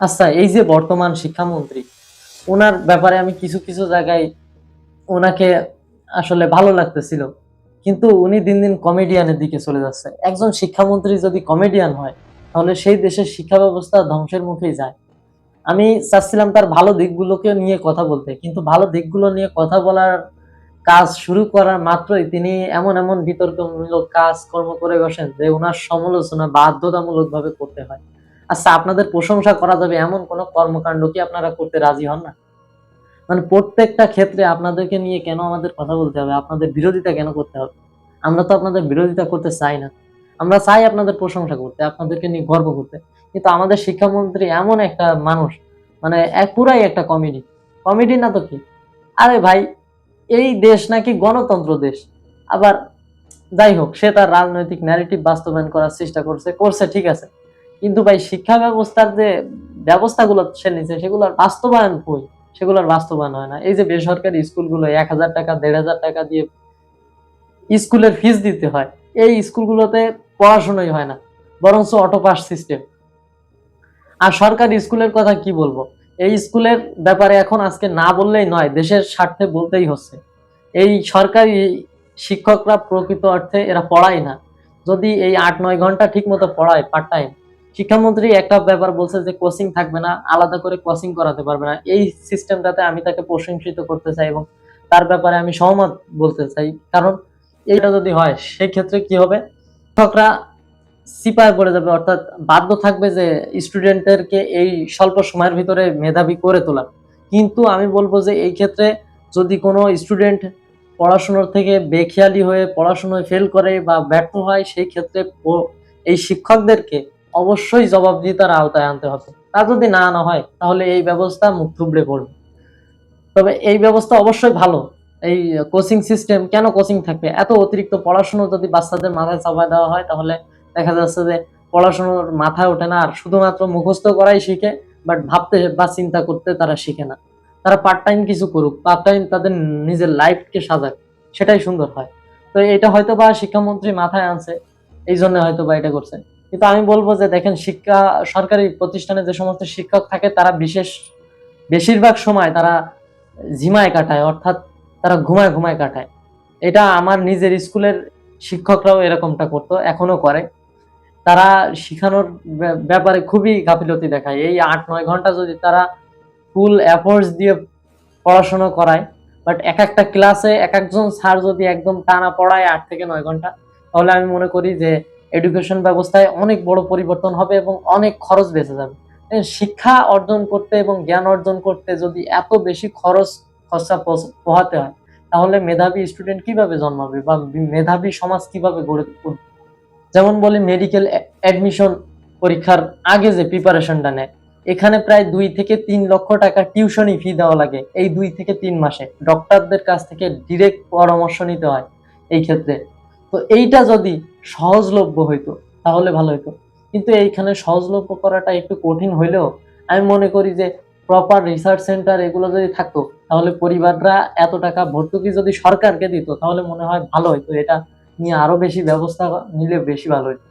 আচ্ছা, এই যে বর্তমান শিক্ষামন্ত্রী, উনার ব্যাপারে আমি কিছু কিছু জায়গায় উনাকে আসলে ভালো লাগতেছিল, কিন্তু উনি দিন দিন কমেডিয়ানের দিকে চলে যাচ্ছে। একজন শিক্ষামন্ত্রী যদি কমেডিয়ান হয়, তাহলে সেই দেশের শিক্ষা ব্যবস্থা ধ্বংসের মুখেই যায়। আমি চাচ্ছিলাম তার ভালো দিকগুলোকে নিয়ে কথা বলতে, কিন্তু ভালো দিকগুলো নিয়ে কথা বলার কাজ শুরু করার মাত্রই তিনি এমন এমন বিতর্কমূলক কাজকর্ম করে বসেন যে উনার সমালোচনা বাধ্যতামূলক ভাবে করতে হয়। আচ্ছা, আপনাদের প্রশংসা করা যাবে এমন কোন কর্মকাণ্ড কি আপনারা করতে রাজি হন না? মানে প্রত্যেকটা ক্ষেত্রে আপনাদেরকে নিয়ে কেন আমাদের কথা বলতে হবে? আপনাদের বিরোধিতা কেন করতে হবে? আমরা তো আপনাদের বিরোধিতা করতে চাই না। আমরা চাই আপনাদের প্রশংসা করতে, আপনাদেরকে নিয়ে গর্ব করতে। কিন্তু আমাদের শিক্ষামন্ত্রী এমন একটা মানুষ, মানে পুরাই একটা কমেডি। কমেডি না তো কি? আরে ভাই, এই দেশ নাকি গণতন্ত্র দেশ। আবার যাই হোক, সে তার রাজনৈতিক ন্যারেটিভ বাস্তবায়ন করার চেষ্টা করছে ঠিক আছে। কিন্তু ভাই, শিক্ষা ব্যবস্থার যে ব্যবস্থাগুলো সে নিছে সেগুলোর বাস্তবায়ন কই? সেগুলোর বাস্তবায়ন হয় না। এই যে বেসরকারি স্কুলগুলো ৳১,০০০ ৳১,৫০০ দিয়ে স্কুলের ফিস দিতে হয়। এই স্কুলগুলোতে পড়াশোনাই হয় না। বরঞ্চ অটো পাস সিস্টেম। আর সরকারি স্কুলের কথা কি বলবো? এই স্কুলের ব্যাপারে এখন আজকে না বললেই নয়, দেশের স্বার্থে বলতেই হচ্ছে। এই সরকারি শিক্ষকরা প্রকৃত অর্থে এরা পড়ায় না। যদি এই ৮-৯ ঘন্টা ঠিকমতো পড়ায় পার্ট টাইম, শিক্ষামন্ত্রী একটা ব্যাপার বলছে যে কোচিং থাকবে না, আলাদা করে কোচিং করাতে পারবে না। এই সিস্টেমটাতে আমি তাকে প্রশংসিত করতে চাই এবং তার ব্যাপারে আমি সহমত বলতে চাই। কারণ এইটা যদি হয় সেক্ষেত্রে কি হবে? শিক্ষকরা চিপায় পড়ে যাবে, অর্থাৎ বাধ্য থাকবে যে স্টুডেন্টদেরকে এই স্বল্প সময়ের ভিতরে মেধাবী করে তোলা। কিন্তু আমি বলবো যে এই ক্ষেত্রে যদি কোনো স্টুডেন্ট পড়াশোনার থেকে বেখেয়ালি হয়ে পড়াশোনায় ফেল করে বা ব্যর্থ হয়, সেই ক্ষেত্রে এই শিক্ষকদেরকে অবশ্যই জবাবদিহিতার আওতায় আনতে হবে। তা যদি না আনা হয় তাহলে এই ব্যবস্থা মুখ থুবড়ে পড়বে। তবে এই ব্যবস্থা অবশ্যই ভালো। এই কোচিং সিস্টেম, কেন কোচিং থাকবে? এত অতিরিক্ত পড়াশোনা যদি বাচ্চাদের মাথায় চাপায় দেওয়া হয় তাহলে দেখা যাচ্ছে যে পড়াশোনার মাথায় ওঠে না, আর শুধুমাত্র মুখস্থ করাই শিখে, বাট ভাবতে বা চিন্তা করতে তারা শিখে না। তারা পার্ট টাইম কিছু করুক, পার্ট টাইম তাদের নিজের লাইফকে সাজাক, সেটাই সুন্দর হয়। তো এটা হয়তোবা শিক্ষামন্ত্রী মাথায় আনছে, এইজন্য হয়তোবা এটা করছে। কিন্তু আমি বলব যে দেখেন, সরকারি প্রতিষ্ঠানে যে সমস্ত শিক্ষক থাকে তারা বেশিরভাগ সময় তারা ঝিমায় কাটায়, অর্থাৎ তারা ঘুমায় কাটায়। এটা আমার নিজের স্কুলের শিক্ষকরাও এরকমটা করতো, এখনো করে। তারা শিখানোর ব্যাপারে খুবই গাফিলতি দেখায়। এই ৮-৯ ঘন্টা যদি তারা ফুল এফোর্টস দিয়ে পড়াশোনা করায়, বাট একেকটা ক্লাসে একেকজন স্যার যদি একদম টানা পড়ায় ৮ থেকে ৯ ঘন্টা, তাহলে আমি মনে করি যে এডুকেশন ব্যবস্থায় অনেক বড় পরিবর্তন হবে এবং অনেক খরচ বেঁচে যাবে। শিক্ষা অর্জন করতে এবং জ্ঞান অর্জন করতে যদি এত বেশি খরচা পোহাতে হয়, তাহলে মেধাবী স্টুডেন্ট কিভাবে জন্মাবে বা মেধাবী সমাজ কিভাবে গড়ে উঠবে? যেমন বলি, মেডিকেল অ্যাডমিশন পরীক্ষার আগে যে প্রিপারেশনটা নেয়, এখানে প্রায় ২ থেকে ৩ লক্ষ টাকা টিউশনি ফি দেওয়া লাগে এই ২ থেকে ৩ মাসে। ডক্টরদের কাছ থেকে ডিরেক্ট পরামর্শ নিতে হয় এই ক্ষেত্রে। তো এইটা যদি সহজলভ্য হইতো তাহলে ভালো হইতো। কিন্তু এইখানে সহজলভ্য করাটা একটু কঠিন হইলেও আমি মনে করি যে প্রপার রিসার্চ সেন্টার এগুলো যদি থাকতো, তাহলে পরিবাররা এত টাকা ভর্তুকি যদি সরকারকে দিত তাহলে মনে হয় ভালো হইতো। এটা নিয়ে আরো বেশি ব্যবস্থা নিলে বেশি ভালো হইতো।